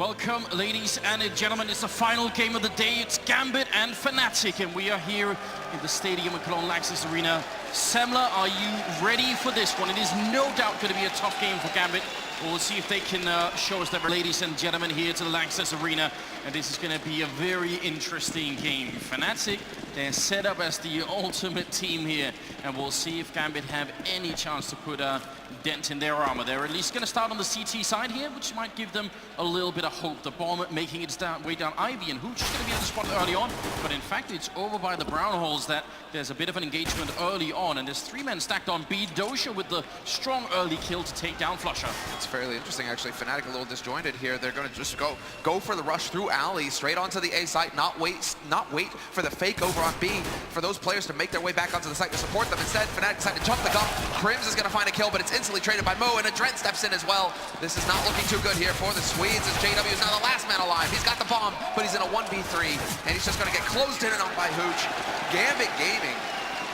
Welcome, ladies and gentlemen. It's the final game of the day. It's Gambit and Fnatic, and we are here in the stadium in Cologne Lanxess Arena. Semler, are you ready for this one? It is no doubt going to be a tough game for Gambit. We'll see if they can show us that. Ladies and gentlemen, here to the Lanxess Arena, and this is going to be a very interesting game. Fnatic, they're set up as the ultimate team here, and we'll see if Gambit have any chance to put a dent in their armor. They're at least going to start on the CT side here, which might give them a little bit of hope. The bomb making its way down. Ivy and Hooch is going to be at the spot early on, but in fact it's over by the brown holes that there's a bit of an engagement early on, and there's 3 men stacked on B. Doja with the strong early kill to take down Flusher. It's fairly interesting, actually. Fnatic a little disjointed here. They're going to just go for the rush through alley, straight onto the A site, not wait for the fake over on B for those players to make their way back onto the site to support them. Instead, Fnatic decide to jump the gun. Crims is going to find a kill, but it's instantly traded by Mo, and Adrent steps in as well. This is not looking too good here for the Swedes, as JW is now the last man alive. He's got the bomb, but he's in a 1v3, and he's just going to get closed in and on by Hooch. Gambit Gaming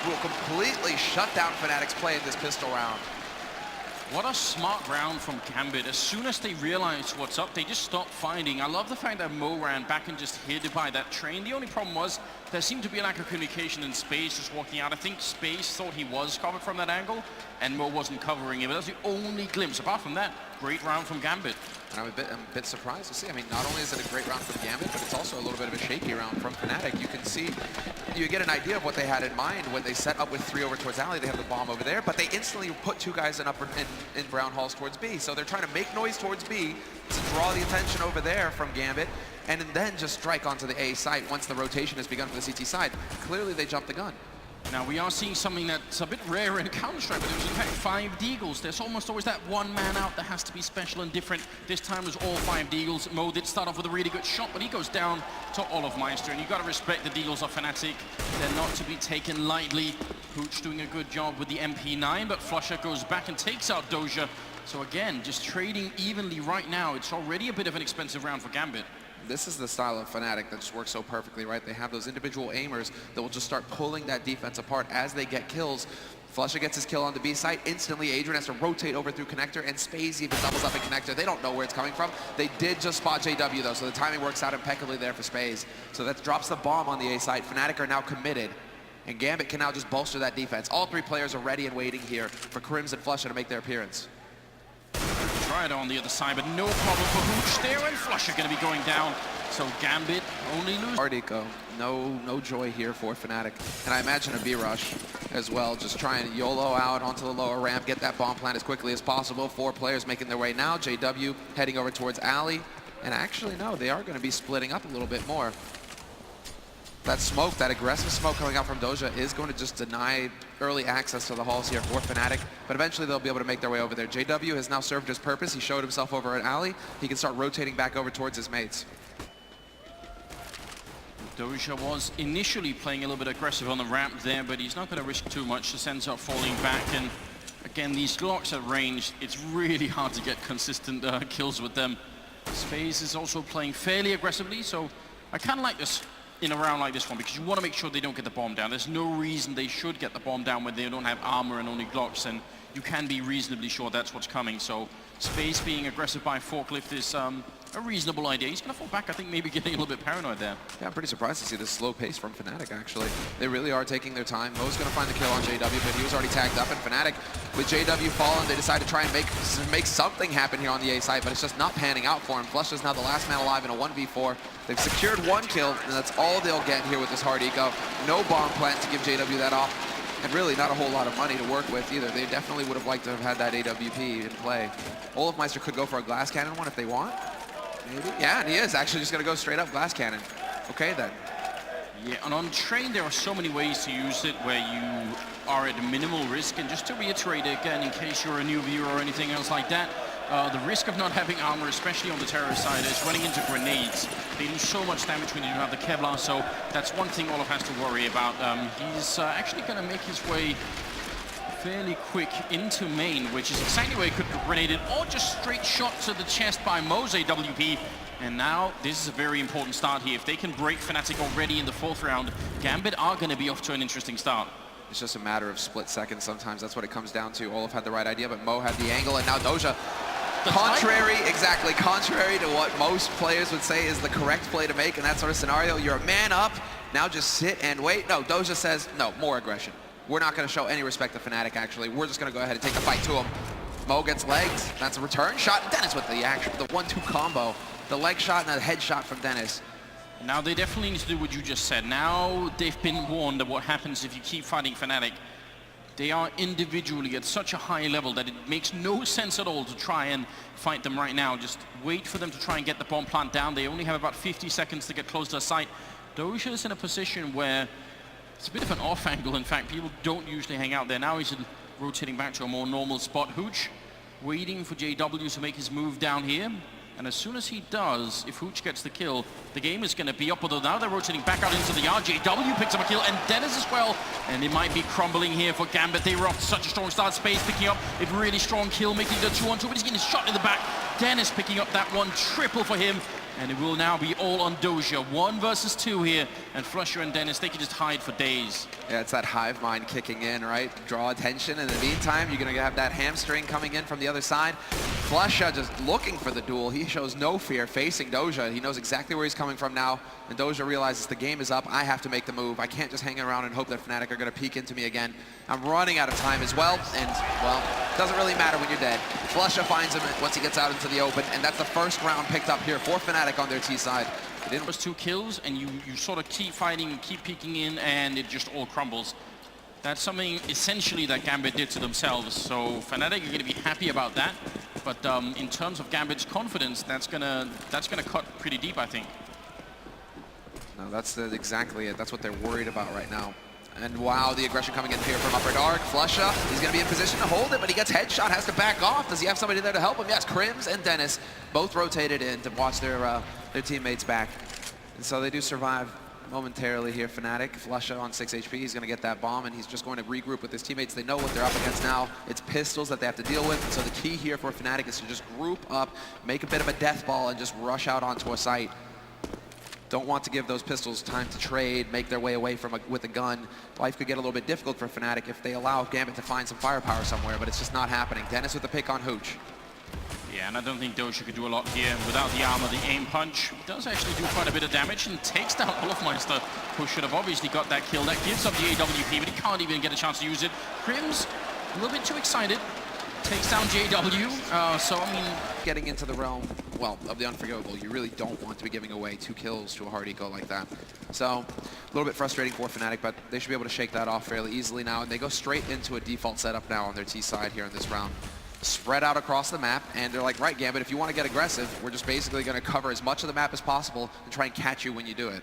will completely shut down Fnatic's play in this pistol round. What a smart round from Gambit. As soon as they realized what's up, they just stopped fighting. I love the fact that Mo ran back and just hid by that train. The only problem was there seemed to be a lack of communication in Space just walking out. I think Space thought he was covered from that angle, and Mo wasn't covering him. But that's the only glimpse. Apart from that, great round from Gambit. And I'm a bit surprised to see. I mean, not only is it a great round from Gambit, but it's also a little bit of a shaky round from Fnatic. You can see, you get an idea of what they had in mind when they set up with 3 over towards alley. They have the bomb over there, but they instantly put 2 guys in brown halls towards B. So they're trying to make noise towards B to draw the attention over there from Gambit, and then just strike onto the A site once the rotation has begun for the CT side. Clearly, they jumped the gun. Now, we are seeing something that's a bit rare in CounterStrike, but it was in fact 5 Deagles. There's almost always that one man out that has to be special and different. This time it was all 5 Deagles. Mo did start off with a really good shot, but he goes down to Olofmeister, and you've got to respect the Deagles of Fnatic. They're not to be taken lightly. Hooch doing a good job with the MP9, but Flusher goes back and takes out Doja. So again, just trading evenly right now. It's already a bit of an expensive round for Gambit. This is the style of Fnatic that just works so perfectly, right? They have those individual aimers that will just start pulling that defense apart as they get kills. Flusher gets his kill on the B site. Instantly, Adrian has to rotate over through connector, and Spaze even doubles up in connector. They don't know where it's coming from. They did just spot JW, though, so the timing works out impeccably there for Spaze. So that drops the bomb on the A site. Fnatic are now committed, and Gambit can now just bolster that defense. All 3 players are ready and waiting here for Crims and Flusher to make their appearance. Right on the other side, but no problem for Hooch there, and Flusher going to be going down. So Gambit only lose. Artico, no joy here for Fnatic. And I imagine a B-rush as well, just trying to YOLO out onto the lower ramp, get that bomb plant as quickly as possible. 4 players making their way now. JW heading over towards alley. And actually, no, they are going to be splitting up a little bit more. That smoke, that aggressive smoke coming out from Doja is going to just deny early access to the halls here for Fnatic, but eventually they'll be able to make their way over there. JW has now served his purpose. He showed himself over at alley. He can start rotating back over towards his mates. Doja was initially playing a little bit aggressive on the ramp there, but he's not going to risk too much. Just ends up falling back, and again, these Glocks at range, it's really hard to get consistent kills with them. Space is also playing fairly aggressively, so I kind of like this in a round like this one, because you want to make sure they don't get the bomb down. There's no reason they should get the bomb down when they don't have armor and only Glocks, and you can be reasonably sure that's what's coming. So Space being aggressive by Forklift is a reasonable idea. He's going to fall back, I think, maybe getting a little bit paranoid there. Yeah, I'm pretty surprised to see this slow pace from Fnatic, actually. They really are taking their time. Mo's going to find the kill on JW, but he was already tagged up, and Fnatic, with JW fallen, they decide to try and make something happen here on the A site, but it's just not panning out for him. Flush is now the last man alive in a 1v4. They've secured 1 kill, and that's all they'll get here with this hard eco. No bomb plant to give JW that off, and really not a whole lot of money to work with either. They definitely would have liked to have had that AWP in play. Olofmeister could go for a glass cannon one if they want. Maybe. Yeah, and he is actually just going to go straight up glass cannon. Okay, then. Yeah, and on train, there are so many ways to use it where you are at minimal risk. And just to reiterate again, in case you're a new viewer or anything else like that, the risk of not having armor, especially on the terrorist side, is running into grenades. They do so much damage when you don't have the Kevlar, so that's one thing Olof has to worry about. He's actually going to make his way fairly quick into main, which is exactly where he could have grenaded, or just straight shot to the chest by Mo's AWP. And now, this is a very important start here. If they can break Fnatic already in the 4th round, Gambit are going to be off to an interesting start. It's just a matter of split seconds sometimes. That's what it comes down to. Olaf had the right idea, but Mo had the angle, and now Doja the time. Contrary to what most players would say is the correct play to make in that sort of scenario. You're a man up, now just sit and wait. No, Doja says, no, more aggression. We're not going to show any respect to Fnatic, actually. We're just going to go ahead and take the fight to him. Mo gets legged. That's a return shot. And Dennis with the 1-2 combo. The leg shot and a head shot from Dennis. Now they definitely need to do what you just said. Now they've been warned of what happens if you keep fighting Fnatic. They are individually at such a high level that it makes no sense at all to try and fight them right now. Just wait for them to try and get the bomb plant down. They only have about 50 seconds to get close to the site. Doja is in a position where it's a bit of an off angle. In fact, people don't usually hang out there. Now he's rotating back to a more normal spot. Hooch waiting for JW to make his move down here. And as soon as he does, if Hooch gets the kill, the game is going to be up. Although now they're rotating back out into the yard. JW picks up a kill, and Dennis as well. And it might be crumbling here for Gambit. They were off to such a strong start. Space picking up a really strong kill, making the 2-on-2, but he's getting shot in the back. Dennis picking up that one, triple for him. And it will now be all on Doja. 1 versus 2 here. And Flusher and Dennis, they can just hide for days. Yeah, it's that hive mind kicking in, right? Draw attention. In the meantime, you're going to have that hamstring coming in from the other side. Flusher just looking for the duel. He shows no fear facing Doja. He knows exactly where he's coming from now. And Doja realizes the game is up. I have to make the move. I can't just hang around and hope that Fnatic are going to peek into me again. I'm running out of time as well. And, well, it doesn't really matter when you're dead. Flusher finds him once he gets out into the open. And that's the first round picked up here for Fnatic on their T side. It didn't was 2 kills, and you sort of keep fighting and keep peeking in, and it just all crumbles. That's something essentially that Gambit did to themselves. So Fnatic are going to be happy about that. But in terms of Gambit's confidence, that's gonna cut pretty deep, I think. No, that's exactly it. That's what they're worried about right now. And wow, the aggression coming in here from Upper Dark. Flusher, he's going to be in position to hold it, but he gets headshot, has to back off. Does he have somebody there to help him? Yes, Crims and Dennis both rotated in to watch their teammates back. And so they do survive momentarily here. Fnatic, Flusher on 6 HP. He's going to get that bomb, and he's just going to regroup with his teammates. They know what they're up against now. It's pistols that they have to deal with. And so the key here for Fnatic is to just group up, make a bit of a death ball, and just rush out onto a site. Don't want to give those pistols time to trade, make their way away from with a gun. Life could get a little bit difficult for Fnatic if they allow Gambit to find some firepower somewhere, but it's just not happening. Dennis with the pick on Hooch. Yeah, and I don't think Doja could do a lot here. Without the armor, the aim punch does actually do quite a bit of damage and takes down Olofmeister, who should have obviously got that kill. That gives up the AWP, but he can't even get a chance to use it. Crims, a little bit too excited. Takes down JW, so I mean... Getting into the realm, well, of the unforgivable, you really don't want to be giving away 2 kills to a hard eco like that. So, a little bit frustrating for Fnatic, but they should be able to shake that off fairly easily now, and they go straight into a default setup now on their T side here in this round. Spread out across the map, and they're like, right, Gambit, if you want to get aggressive, we're just basically going to cover as much of the map as possible and try and catch you when you do it.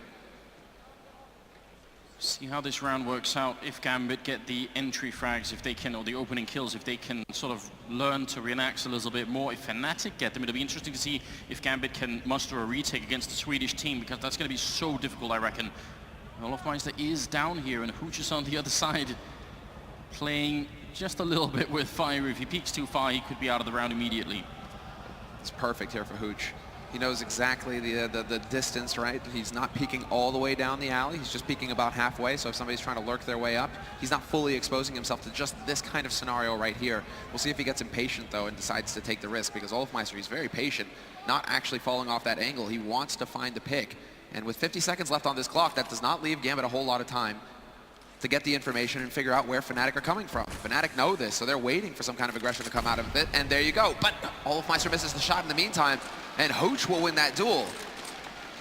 See how this round works out. If Gambit get the entry frags, if they can, or the opening kills, if they can sort of learn to relax a little bit more. If Fnatic get them, it'll be interesting to see if Gambit can muster a retake against the Swedish team, because that's going to be so difficult, I reckon. Olofmeister is down here, and Hooch is on the other side, playing just a little bit with fire. If he peeks too far, he could be out of the round immediately. It's perfect here for Hooch. He knows exactly the distance, right? He's not peeking all the way down the alley. He's just peeking about halfway. So if somebody's trying to lurk their way up, he's not fully exposing himself to just this kind of scenario right here. We'll see if he gets impatient, though, and decides to take the risk, because Olofmeister, he's very patient, not actually falling off that angle. He wants to find the pick. And with 50 seconds left on this clock, that does not leave Gambit a whole lot of time to get the information and figure out where Fnatic are coming from. Fnatic know this, so they're waiting for some kind of aggression to come out of it, and there you go. But Olofmeister misses the shot in the meantime, and Hooch will win that duel.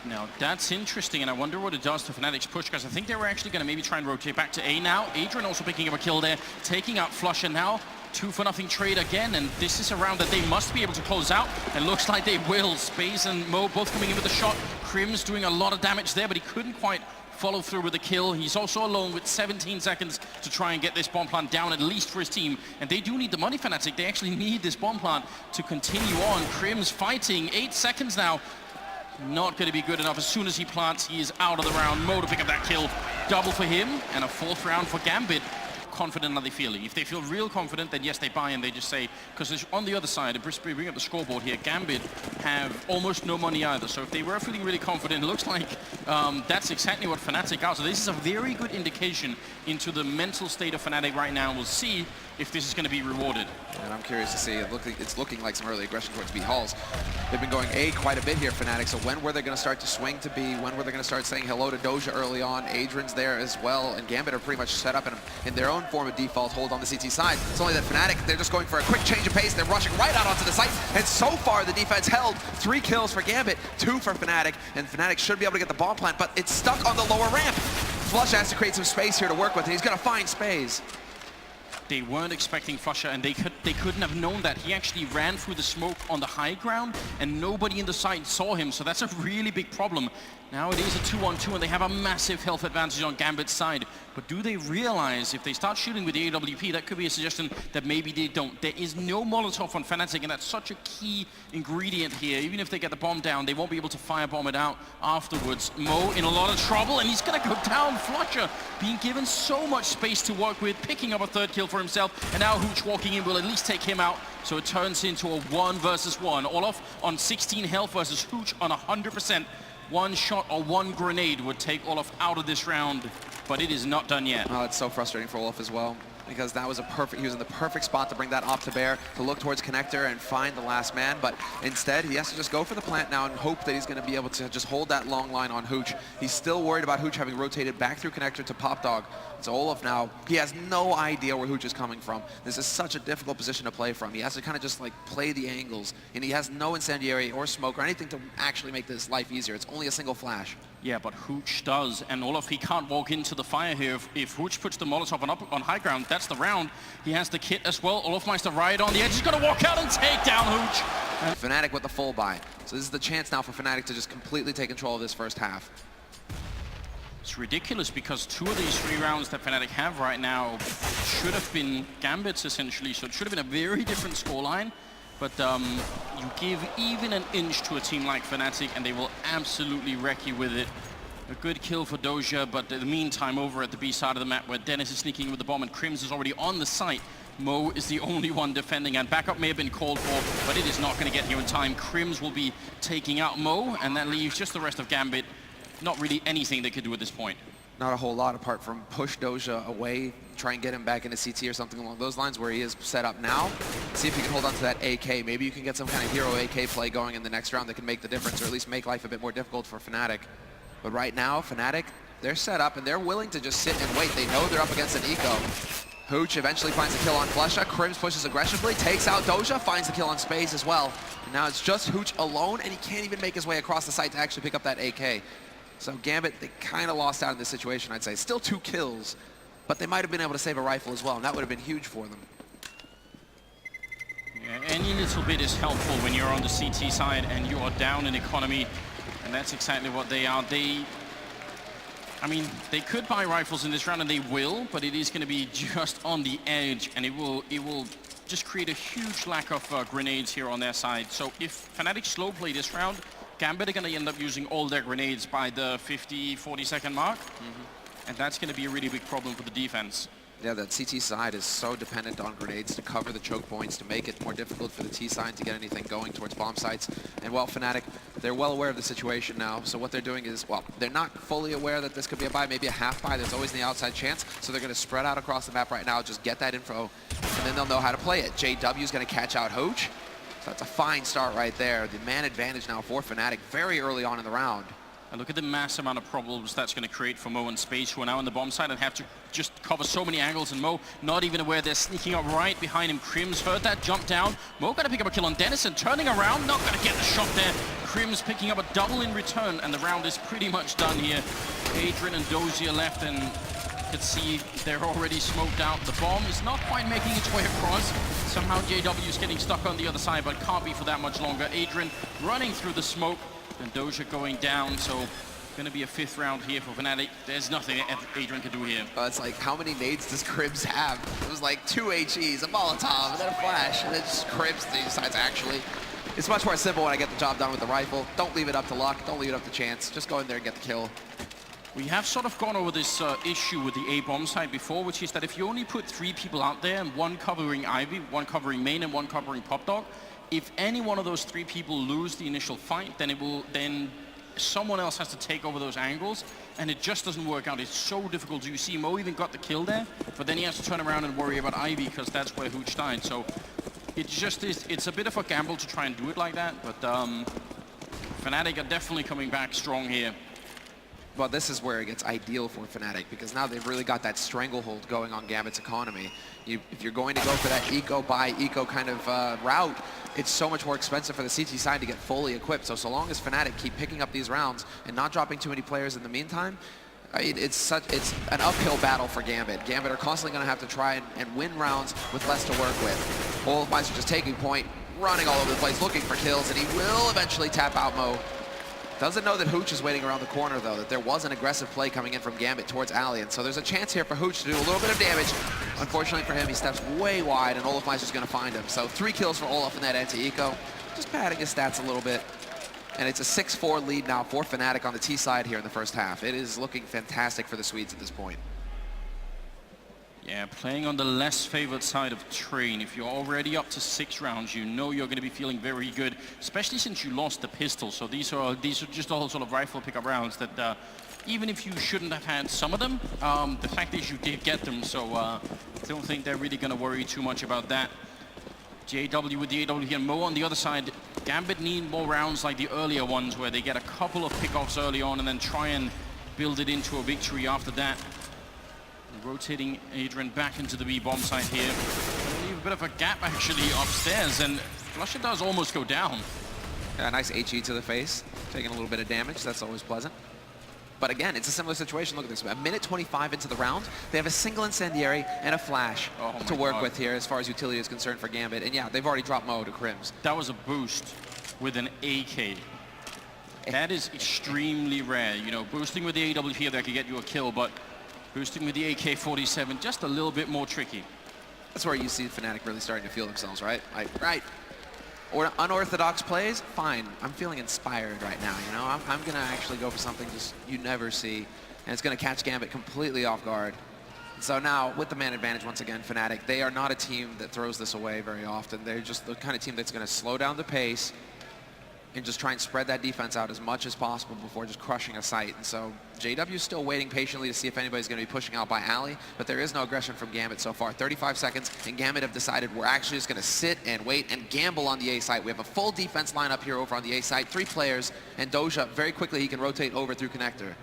Now, that's interesting, and I wonder what it does to Fnatic's push, because I think they were actually going to maybe try and rotate back to A now. Adrian also picking up a kill there, taking out Flusher now. 2-for-0 trade again, and this is a round that they must be able to close out, and looks like they will. Space and Mo both coming in with a shot. Crims doing a lot of damage there, but he couldn't quite follow through with the kill. He's also alone with 17 seconds to try and get this bomb plant down, at least for his team. And they do need the money, Fnatic. They actually need this bomb plant to continue on. Crims fighting, 8 seconds now. Not going to be good enough. As soon as he plants, he is out of the round. Mo to pick up that kill. Double for him, and a 4th round for Gambit. confident are they feeling? If they feel real confident, then yes, they buy and they just say, because on the other side, if we bring up the scoreboard here, Gambit have almost no money either. So if they were feeling really confident, it looks like that's exactly what Fnatic are. So this is a very good indication into the mental state of Fnatic right now. We'll see if this is going to be rewarded. And I'm curious to see, it's looking like some early aggression towards B Halls. They've been going A quite a bit here, Fnatic, so when were they going to start to swing to B? When were they going to start saying hello to Doja early on? Adrian's there as well, and Gambit are pretty much set up in their own form of default hold on the CT side. It's only that Fnatic, they're just going for a quick change of pace. They're rushing right out onto the site, and so far the defense held 3 kills for Gambit, 2 for Fnatic, and Fnatic should be able to get the bomb plant, but it's stuck on the lower ramp. Flush has to create some space here to work with, and he's going to find space. They weren't expecting Flusher, and they couldn't have known that. He actually ran through the smoke on the high ground, and nobody in the site saw him, so that's a really big problem. Now it is a 2-on-2, and they have a massive health advantage on Gambit's side. But do they realize if they start shooting with the AWP, that could be a suggestion that maybe they don't. There is no Molotov on Fnatic, and that's such a key ingredient here. Even if they get the bomb down, they won't be able to firebomb it out afterwards. Mo in a lot of trouble, and he's gonna go down. Flusher being given so much space to work with, picking up a 3rd kill for himself, and now Hooch walking in will at least take him out. So it turns into a 1 versus 1. Olaf on 16 health versus Hooch on 100%. One shot or one grenade would take Olaf out of this round, but it is not done yet. Oh, it's so frustrating for Olaf as well, because that was he was in the perfect spot to bring that off to bear, to look towards connector and find the last man, but instead he has to just go for the plant now and hope that he's going to be able to just hold that long line on Hooch. He's still worried about Hooch having rotated back through connector to Pop Dog. So Olaf now, he has no idea where Hooch is coming from. This is such a difficult position to play from. He has to kind of just like play the angles, and he has no incendiary or smoke or anything to actually make this life easier. It's only a single flash. Yeah, but Hooch does, and Olaf, he can't walk into the fire here. If Hooch puts the Molotov on high ground, that's the round. He has the kit as well. Olaf Meister right on the edge. He's gonna walk out and take down Hooch. And Fnatic with the full buy. So this is the chance now for Fnatic to just completely take control of this first half. it's ridiculous because 2 of these 3 rounds that Fnatic have right now should have been Gambits essentially, so it should have been a very different scoreline. But you give even an inch to a team like Fnatic and they will absolutely wreck you with it. A good kill for Doja, but in the meantime over at the B side of the map where Dennis is sneaking with the bomb and Crims is already on the site, Mo is the only one defending, and backup may have been called for, but it is not going to get here in time. Crims will be taking out Mo, and that leaves just the rest of Gambit. Not really anything they could do at this point. Not a whole lot apart from push Doja away, try and get him back into CT or something along those lines where he is set up now. See if you can hold on to that AK. Maybe you can get some kind of hero AK play going in the next round that can make the difference, or at least make life a bit more difficult for Fnatic. But right now, Fnatic, they're set up and they're willing to just sit and wait. They know they're up against an eco. Hooch eventually finds the kill on Flesha. Crims pushes aggressively, takes out Doja, finds the kill on Space as well. And now it's just Hooch alone, and he can't even make his way across the site to actually pick up that AK. So Gambit, they kind of lost out in this situation, I'd say. Still 2 kills, but they might have been able to save a rifle as well, and that would have been huge for them. Yeah, any little bit is helpful when you're on the CT side and you are down in economy, and that's exactly what they are. I mean, they could buy rifles in this round, and they will, but it is going to be just on the edge, and it will just create a huge lack of grenades here on their side. So if Fnatic slow play this round, Gambit are going to end up using all their grenades by the 40 second mark. And that's going to be a really big problem for the defense. Yeah, that CT side is so dependent on grenades to cover the choke points, to make it more difficult for the T side to get anything going towards bomb sites. And well, Fnatic, they're well aware of the situation now. So what they're doing is, well, they're not fully aware that this could be a buy, maybe a half buy. There's always the outside chance. So they're going to spread out across the map right now, just get that info, and then they'll know how to play it. JW is going to catch out Hooch. So that's a fine start right there. The man advantage now for Fnatic very early on in the round. And look at the mass amount of problems that's going to create for Mo and Space, who are now on the bomb side and have to just cover so many angles. And Mo not even aware they're sneaking up right behind him. Crims heard that jump down. Mo going to pick up a kill on Dennison, turning around, not going to get the shot there. Crims picking up a double in return, and the round is pretty much done here. Adrian and Dozier left, and you can see they're already smoked out. The bomb is not quite making its way across. Somehow JW is getting stuck on the other side, but can't be for that much longer. Adrian running through the smoke. And Doja going down, so going to be a 5th round here for Fnatic. There's nothing Adrian can do here. It's like, how many nades does Crims have? It was like 2 HEs, a Molotov, and then a flash, and then just Crims decides actually. It's much more simple when I get the job done with the rifle. Don't leave it up to luck, don't leave it up to chance. Just go in there and get the kill. We have sort of gone over this issue with the A bomb side before, which is that if you only put 3 people out there, and 1 covering Ivy, 1 covering main, and 1 covering Pop Dog, if any one of those 3 people lose the initial fight, then someone else has to take over those angles, and it just doesn't work out. It's so difficult. You see Mo even got the kill there, but then he has to turn around and worry about Ivy because that's where Hooch died. So it just is, it's a bit of a gamble to try and do it like that, but Fnatic are definitely coming back strong here. Well, this is where it gets ideal for Fnatic, because now they've really got that stranglehold going on Gambit's economy. If you're going to go for that eco kind of route, it's so much more expensive for the CT side to get fully equipped. So long as Fnatic keep picking up these rounds and not dropping too many players in the meantime, it's an uphill battle for Gambit. Gambit are constantly going to have to try and win rounds with less to work with. Olofmeister just taking point, running all over the place, looking for kills, and he will eventually tap out Mo. Doesn't know that Hooch is waiting around the corner, though, that there was an aggressive play coming in from Gambit towards Ali, and so there's a chance here for Hooch to do a little bit of damage. Unfortunately for him, he steps way wide, and Olofmeister's going to find him. So 3 kills for Olof in that anti-eco, just padding his stats a little bit. And it's a 6-4 lead now for Fnatic on the T side here in the first half. It is looking fantastic for the Swedes at this point. Yeah, playing on the less favored side of Train. If you're already up to 6 rounds, you know you're going to be feeling very good, especially since you lost the pistol. So these are just all sort of rifle pickup rounds that even if you shouldn't have had some of them, the fact is you did get them. So I don't think they're really going to worry too much about that. JW with the AW here, Mo on the other side. Gambit need more rounds like the earlier ones where they get a couple of pickoffs early on and then try and build it into a victory after that. Rotating Adrian back into the B bomb site here. Leave a bit of a gap actually upstairs, and Flusher does almost go down. Yeah, nice HE to the face, taking a little bit of damage. That's always pleasant. But again, it's a similar situation. Look at this. A minute 25 into the round, they have a single incendiary and a flash to work with here as far as utility is concerned for Gambit. And yeah, they've already dropped Mo to Crims. That was a boost with an AK. That is extremely rare. You know, boosting with the AW here that could get you a kill, but boosting with the AK-47, just a little bit more tricky. That's where you see Fnatic really starting to feel themselves, right? Right. Or unorthodox plays, fine. I'm feeling inspired right now, you know? I'm going to actually go for something just you never see, and it's going to catch Gambit completely off guard. So now, with the man advantage, once again, Fnatic, they are not a team that throws this away very often. They're just the kind of team that's going to slow down the pace and just try and spread that defense out as much as possible before just crushing a site. And so JW is still waiting patiently to see if anybody's going to be pushing out by Ali, but there is no aggression from Gambit so far. 35 seconds, and Gambit have decided we're actually just going to sit and wait and gamble on the A site. We have a full defense lineup here over on the A site, 3 players, and Doja, very quickly he can rotate over through connector.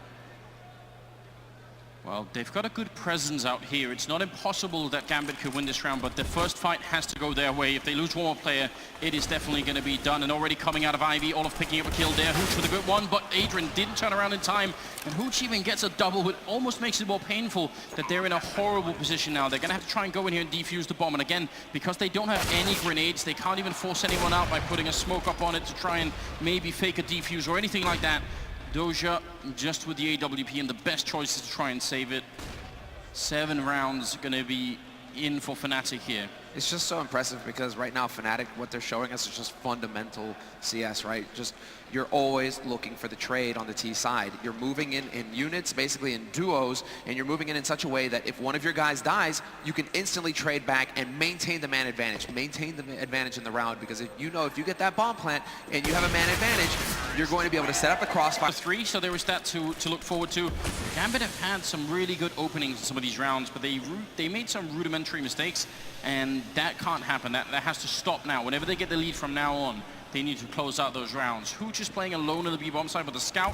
Well, they've got a good presence out here. It's not impossible that Gambit could win this round, but the first fight has to go their way. If they lose one more player, it is definitely going to be done. And already coming out of Ivy, Olof picking up a kill there. Hooch with a good one, but Adrian didn't turn around in time. And Hooch even gets a double, which almost makes it more painful that they're in a horrible position now. They're going to have to try and go in here and defuse the bomb. And again, because they don't have any grenades, they can't even force anyone out by putting a smoke up on it to try and maybe fake a defuse or anything like that. Doja just with the AWP, and the best choice is to try and save it. 7 rounds going to be in for Fnatic here. It's just so impressive because right now Fnatic, what they're showing us is just fundamental CS, right? Just you're always looking for the trade on the T side. You're moving in units, basically in duos, and you're moving in such a way that if one of your guys dies, you can instantly trade back and maintain the man advantage. Maintain the advantage in the round, because if you get that bomb plant and you have a man advantage, you're going to be able to set up the crossfire. 3, so there was that to look forward to. Gambit have had some really good openings in some of these rounds, but they made some rudimentary mistakes, and that can't happen. That has to stop now. Whenever they get the lead from now on, they need to close out those rounds. Hooch is playing alone in the B-bomb side with a scout,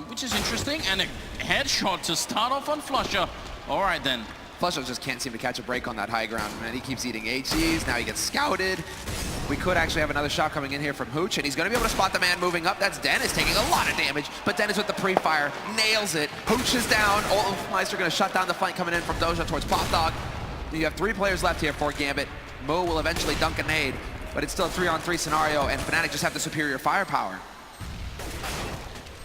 which is interesting, and a headshot to start off on Flusher. All right, then. Flusher just can't seem to catch a break on that high ground, man. He keeps eating HEs, now he gets scouted. We could actually have another shot coming in here from Hooch, and he's going to be able to spot the man moving up. That's Dennis taking a lot of damage, but Dennis with the pre-fire nails it. Hooch is down. Olofmeister going to shut down the fight coming in from Doja towards Pop Dog. You have 3 players left here for Gambit. Mo will eventually dunk a nade, but it's still a 3-on-3 scenario, and Fnatic just have the superior firepower.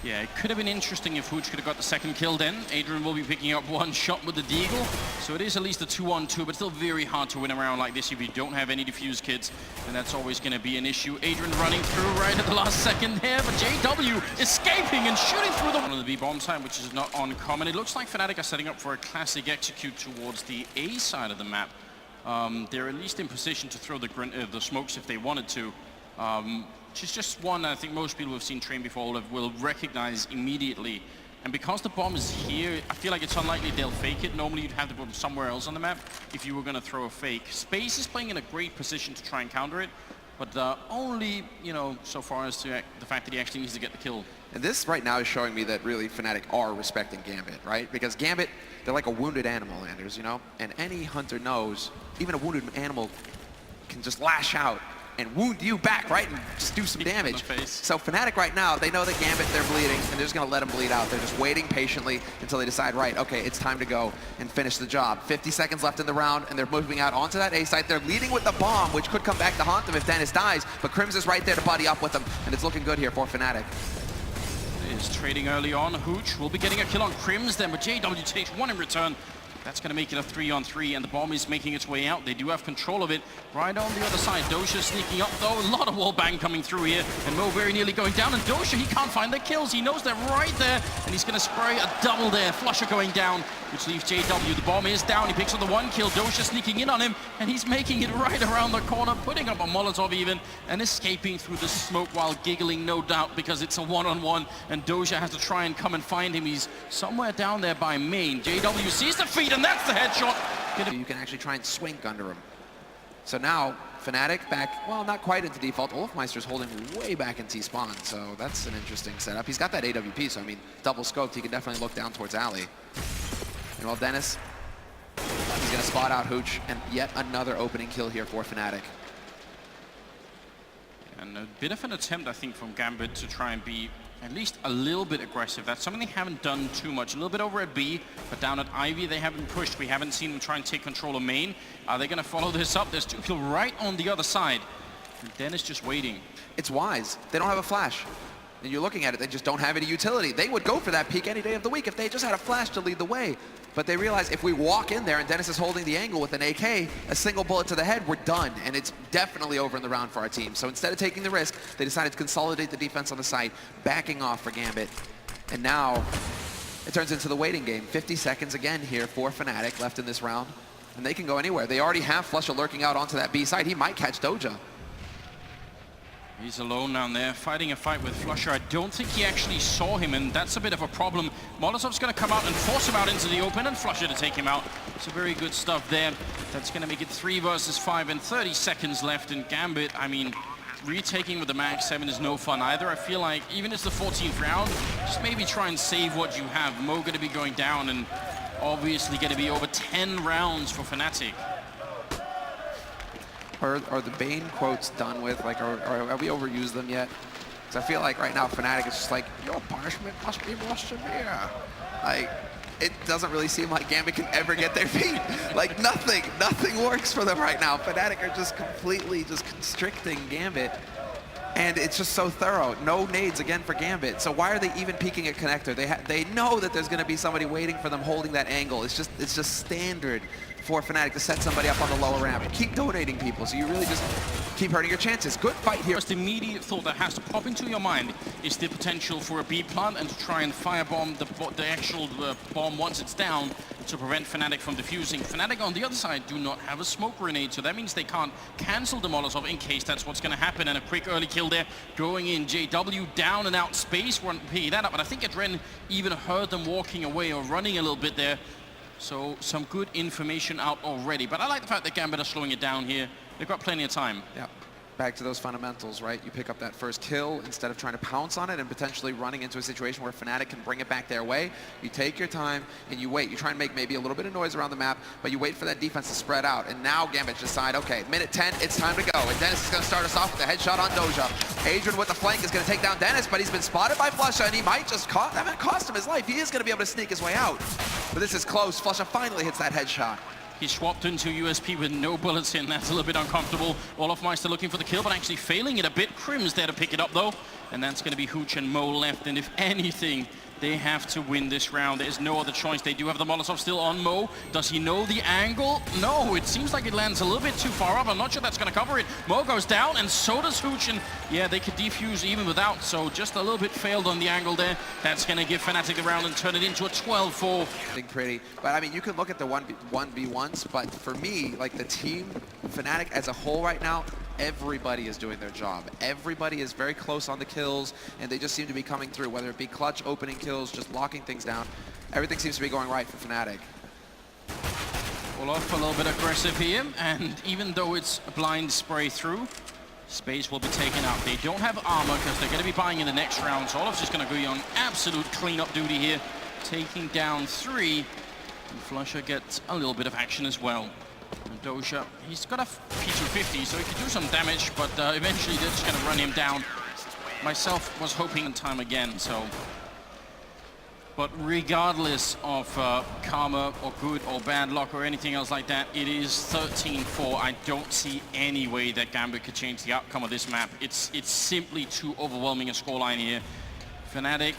Yeah, it could have been interesting if Hooch could have got the second kill then. Adrian will be picking up one shot with the Deagle. So it is at least a 2-on-2, but still very hard to win around like this if you don't have any defuse kits. And that's always going to be an issue. Adrian running through right at the last second there, but JW escaping and shooting through the one on the B bomb side, which is not uncommon. It looks like Fnatic are setting up for a classic execute towards the A side of the map. They're at least in position to throw the smokes if they wanted to. Which is just one I think most people who have seen Train before will recognize immediately. And because the bomb is here, I feel like it's unlikely they'll fake it. Normally you'd have the bomb somewhere else on the map if you were going to throw a fake. Space is playing in a great position to try and counter it, but only, you know, so far as to the fact that he actually needs to get the kill. And this right now is showing me that really Fnatic are respecting Gambit, right? Because Gambit, they're like a wounded animal, Anders, you know? And any hunter knows, even a wounded animal can just lash out and wound you back, right? And just do some damage. So Fnatic right now, they know that Gambit, they're bleeding, and they're just gonna let them bleed out. They're just waiting patiently until they decide, right, okay, it's time to go and finish the job. 50 seconds left in the round, and they're moving out onto that A site. They're leading with the bomb, which could come back to haunt them if Dennis dies, but Crims is right there to buddy up with them, and it's looking good here for Fnatic. Is trading early on. Hooch will be getting a kill on Crims then, but JW takes one in return. That's going to make it a 3-on-3, and the bomb is making its way out. They do have control of it. Right on the other side, Dosha sneaking up, though. A lot of wall bang coming through here, and Mo very nearly going down. And Dosha, he can't find the kills. He knows they're right there, and he's going to spray a double there. Flusher going down, which leaves JW. The bomb is down. He picks up the one kill. Dosha sneaking in on him, and he's making it right around the corner, putting up a Molotov even, and escaping through the smoke while giggling, no doubt, because it's a one-on-one, and Dosha has to try and come and find him. He's somewhere down there by main. JW sees the feed, and that's the headshot. You can actually try and swink under him. So now, Fnatic back, well, not quite into default. Olafmeister's holding way back in T-spawn, so that's an interesting setup. He's got that AWP, so I mean, double scoped, he can definitely look down towards Alley. And while Dennis, he's gonna spot out Hooch, and yet another opening kill here for Fnatic. And a bit of an attempt, I think, from Gambit to try and be at least a little bit aggressive. That's something they haven't done too much. A little bit over at B, but down at Ivy, they haven't pushed. We haven't seen them try and take control of main. Are they going to follow this up? There's two people right on the other side. And Dennis just waiting. It's wise. They don't have a flash. And you're looking at it, they just don't have any utility. They would go for that peek any day of the week if they just had a flash to lead the way. But they realize if we walk in there and Dennis is holding the angle with an AK, a single bullet to the head, we're done. And it's definitely over in the round for our team. So instead of taking the risk, they decided to consolidate the defense on the site, backing off for Gambit. And now it turns into the waiting game. 50 seconds again here for Fnatic left in this round. And they can go anywhere. They already have Flusha lurking out onto that B side. He might catch Doja. He's alone down there, fighting a fight with Flusher. I don't think he actually saw him, and that's a bit of a problem. Molotov's going to come out and force him out into the open, and Flusher to take him out. So very good stuff there. That's going to make it 3 versus 5, and 30 seconds left in Gambit. I mean, retaking with the Mag 7 is no fun either. I feel like even as the 14th round, just maybe try and save what you have. Mo going to be going down, and obviously going to be over 10 rounds for Fnatic. Are the Bane quotes done with? Like, have we overused them yet? Because I feel like right now Fnatic is just like, your punishment must be more severe. Like, it doesn't really seem like Gambit can ever get their feet. Like, nothing works for them right now. Fnatic are just completely just constricting Gambit. And it's just so thorough. No nades again for Gambit. So why are they even peeking a connector? They know that there's going to be somebody waiting for them holding that angle. It's just standard for Fnatic to set somebody up on the lower ramp. Keep donating people, so you really just keep hurting your chances. Good fight here. First immediate thought that has to pop into your mind is the potential for a B plant and to try and firebomb the actual bomb once it's down to prevent Fnatic from defusing. Fnatic on the other side do not have a smoke grenade, so that means they can't cancel the Molotov in case that's what's going to happen. And a quick early kill there going in. JW down and out space, won't pay that up, but I think Adren even heard them walking away or running a little bit there. So some good information out already. But I like the fact that Gambit are slowing it down here. They've got plenty of time. Yeah. Back to those fundamentals, right? You pick up that first kill instead of trying to pounce on it and potentially running into a situation where Fnatic can bring it back their way. You take your time and you wait. You try and make maybe a little bit of noise around the map, but you wait for that defense to spread out. And now Gambit decide, okay, minute 10, it's time to go. And Dennis is going to start us off with a headshot on Doja. Adrian with the flank is going to take down Dennis, but he's been spotted by Flusha, and he might just cost him his life. He is going to be able to sneak his way out. But this is close. Flusha finally hits that headshot. He swapped into USP with no bullets in. That's a little bit uncomfortable. Olofmeister looking for the kill, but actually failing it a bit. Krim's there to pick it up, though. And that's going to be Hooch and Mo left. And if anything, they have to win this round. There's no other choice. They do have the Molotov still on Mo. Does he know the angle? No, it seems like it lands a little bit too far up. I'm not sure that's going to cover it. Mo goes down, and so does Hooch. And yeah, they could defuse even without. So just a little bit failed on the angle there. That's going to give Fnatic the round and turn it into a 12-4. I think pretty. But I mean, you can look at the 1v1s, but for me, like the team, Fnatic as a whole right now, everybody is doing their job. Everybody is very close on the kills, and they just seem to be coming through, whether it be clutch, opening kills, just locking things down. Everything seems to be going right for Fnatic. Olof a little bit aggressive here, and even though it's a blind spray through, space will be taken out. They don't have armor because they're going to be buying in the next round, so Olof's just going to go on absolute cleanup duty here, taking down 3, and Flusher gets a little bit of action as well. And Doja, he's got a P250, so he can do some damage, but eventually they're just going to run him down. Myself was hoping in time again, so... But regardless of karma or good or bad luck or anything else like that, it is 13-4. I don't see any way that Gambit could change the outcome of this map. It's simply too overwhelming a scoreline here. Fnatic,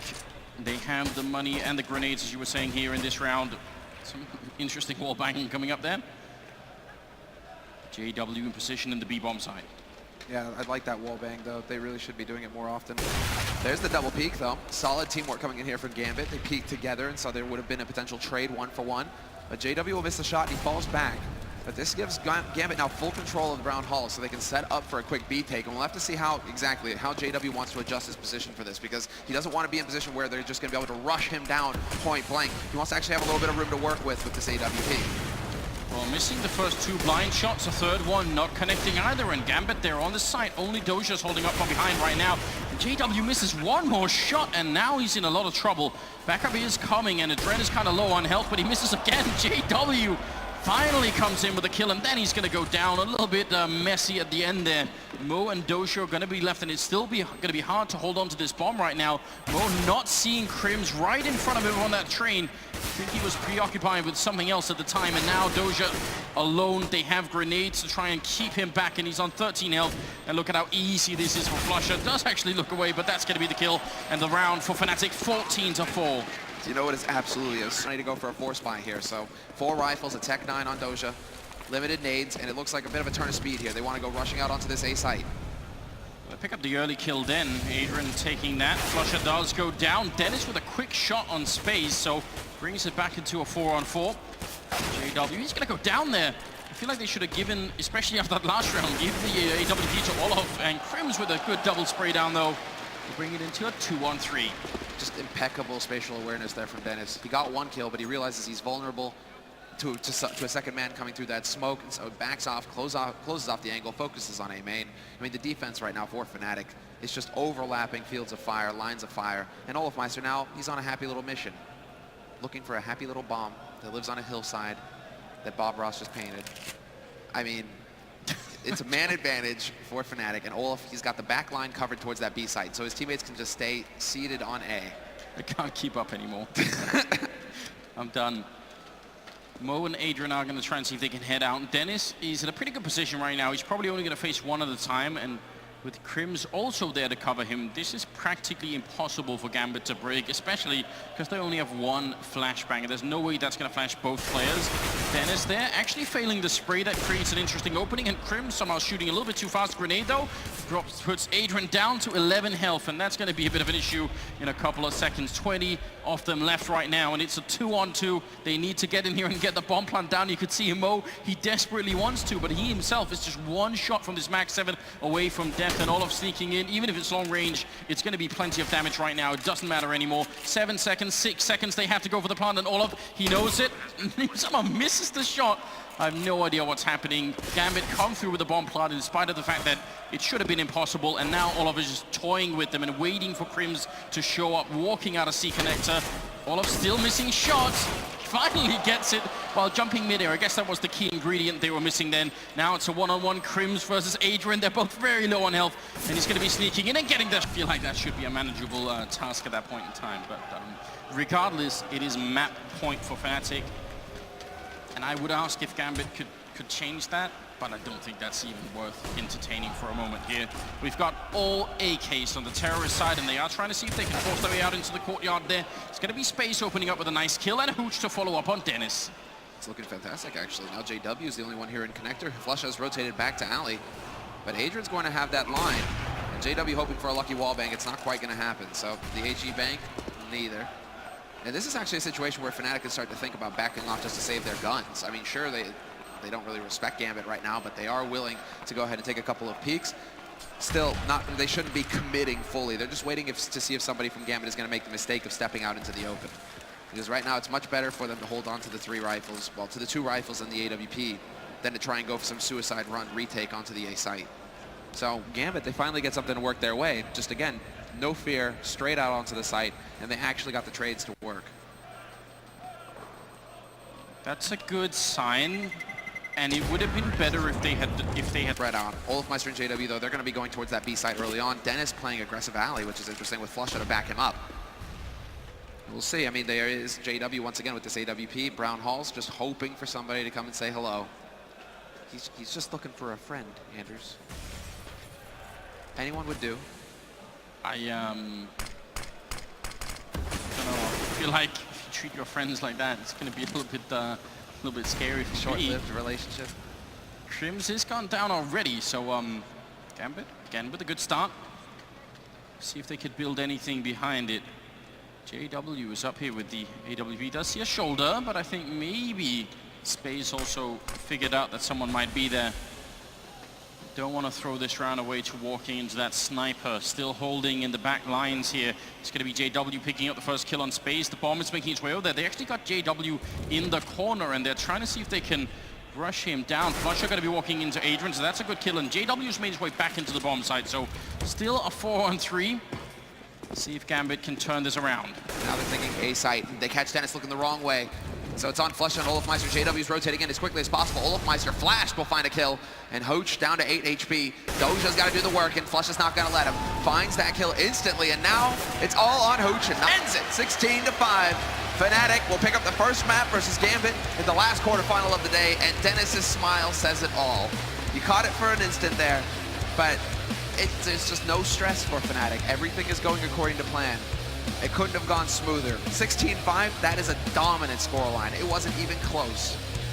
they have the money and the grenades, as you were saying here in this round. Some interesting wall banging coming up there. JW in position in the B-bomb side. Yeah, I'd like that wall bang, though. They really should be doing it more often. There's the double peek, though. Solid teamwork coming in here from Gambit. They peeked together, and so there would have been a potential trade 1-for-1. But JW will miss the shot, and he falls back. But this gives Gambit now full control of the Brown Hall, so they can set up for a quick B take. And we'll have to see how JW wants to adjust his position for this, because he doesn't want to be in a position where they're just going to be able to rush him down point blank. He wants to actually have a little bit of room to work with this AWP. Well, missing the first 2 blind shots, a third one not connecting either, and Gambit there on the site. Only Doja's holding up from behind right now. And JW misses one more shot, and now he's in a lot of trouble. Backup is coming, and Adren is kind of low on health, but he misses again. JW finally comes in with a kill, and then he's going to go down a little bit messy at the end there. Mo and Doja are going to be left, and it's still going to be hard to hold on to this bomb right now. Mo not seeing Krims right in front of him on that train. I think he was preoccupied with something else at the time, and now Doja alone. They have grenades to try and keep him back, and he's on 13 health. And look at how easy this is for Flusher. Does actually look away, but that's going to be the kill. And the round for Fnatic, 14-4. You know what is absolutely is? I need to go for a force buy here. So 4 rifles, a Tech 9 on Doja, limited nades, and it looks like a bit of a turn of speed here. They want to go rushing out onto this A site. Well, pick up the early kill then. Adrian taking that. Flusher does go down. Dennis with a quick shot on space, so brings it back into a 4-on-4. JW, he's going to go down there. I feel like they should have given, especially after that last round, give the AWP to Olof, and Krims with a good double spray down though. To bring it into a 2-on-3. Just impeccable spatial awareness there from Dennis. He got 1 kill, but he realizes he's vulnerable to a second man coming through that smoke, and so backs off, closes off the angle, focuses on A main. I mean, the defense right now for Fnatic is just overlapping fields of fire, lines of fire, and Olofmeister now, he's on a happy little mission, looking for a happy little bomb that lives on a hillside that Bob Ross just painted. I mean, it's a man advantage for Fnatic, and Olof, he's got the back line covered towards that B site, so his teammates can just stay seated on A. I can't keep up anymore. I'm done. Mo and Adrian are going to try and see if they can head out. Dennis is in a pretty good position right now. He's probably only going to face one at a time, and with Krims also there to cover him, this is practically impossible for Gambit to break, especially because they only have 1 flashbang. There's no way that's going to flash both players. Dennis there, actually failing the spray that creates an interesting opening, and Krims somehow shooting a little bit too fast. Grenade though, puts Adrian down to 11 health, and that's going to be a bit of an issue in a couple of seconds. 20 of them left right now, and it's a 2-on-2. They need to get in here and get the bomb plant down. You could see him, Mo, he desperately wants to, but he himself is just 1 shot from this Max 7 away from death. And Olof sneaking in, even if it's long range, it's going to be plenty of damage right now. It doesn't matter anymore. 7 seconds, 6 seconds, they have to go for the plant, and Olof, he knows it. Somehow misses the shot. I have no idea what's happening. Gambit come through with the bomb plant in spite of the fact that it should have been impossible, and now Olof is just toying with them and waiting for Krims to show up, walking out of C connector. Olof still missing shots. Finally gets it while jumping midair. I guess that was the key ingredient they were missing then. Now it's a 1-on-1, Krims versus Adrian. They're both very low on health, and he's going to be sneaking in and getting there. I feel like that should be a manageable task at that point in time, but regardless, it is map point for Fnatic. And And I would ask if Gambit could change that, but I don't think that's even worth entertaining for a moment here. We've got all AKs on the terrorist side, and they are trying to see if they can force their way out into the courtyard there. It's going to be Space opening up with a nice kill, and Hooch to follow up on Dennis. It's looking fantastic, actually. Now JW is the only one here in connector. Flush has rotated back to alley, but Adrian's going to have that line. And JW hoping for a lucky wall bang. It's not quite going to happen. So the HE bank, neither. And this is actually a situation where Fnatic can start to think about backing off just to save their guns. I mean, sure, they don't really respect Gambit right now, but they are willing to go ahead and take a couple of peeks. Still, they shouldn't be committing fully. They're just waiting to see if somebody from Gambit is going to make the mistake of stepping out into the open. Because right now, it's much better for them to hold on to the 3 rifles, well, to the 2 rifles and the AWP, than to try and go for some suicide run retake onto the A site. So Gambit, they finally get something to work their way. Just again, no fear, straight out onto the site, and they actually got the trades to work. That's a good sign, and it would have been better if they had Right on. Olafmeister and JW, though, they're going to be going towards that B site early on. Dennis playing aggressive alley, which is interesting, with Flusha to back him up. We'll see. I mean, there is JW once again with this AWP. Brown Hall's just hoping for somebody to come and say hello. He's just looking for a friend, Anders. Anyone would do. I don't know. I feel like if you treat your friends like that, it's going to be a little bit scary for Short-lived relationship. Trims is gone down already, so Gambit again with a good start. See if they could build anything behind it. JW is up here with the AWP. Does see a shoulder, but I think maybe Space also figured out that someone might be there. Don't want to throw this round away to walking into that sniper. Still holding in the back lines here. It's going to be JW picking up the first kill on Space. The bomb is making its way over there. They actually got JW in the corner, and they're trying to see if they can rush him down. Flusha going to be walking into Adrian, so that's a good kill. And JW's made his way back into the bomb site. So still a 4-on-3. See if Gambit can turn this around. Now they're thinking A site. They catch Dennis looking the wrong way. So it's on Flusha and Olafmeister. JW's rotating in as quickly as possible. Olafmeister flashed will find a kill. And Hooch down to 8 HP. Doja's got to do the work, and Flusha's not going to let him. Finds that kill instantly, and now it's all on Hooch and ends it 16-5. Fnatic will pick up the first map versus Gambit in the last quarterfinal of the day, and Dennis's smile says it all. You caught it for an instant there, but there's just no stress for Fnatic. Everything is going according to plan. It couldn't have gone smoother. 16-5, that is a dominant scoreline. It wasn't even close.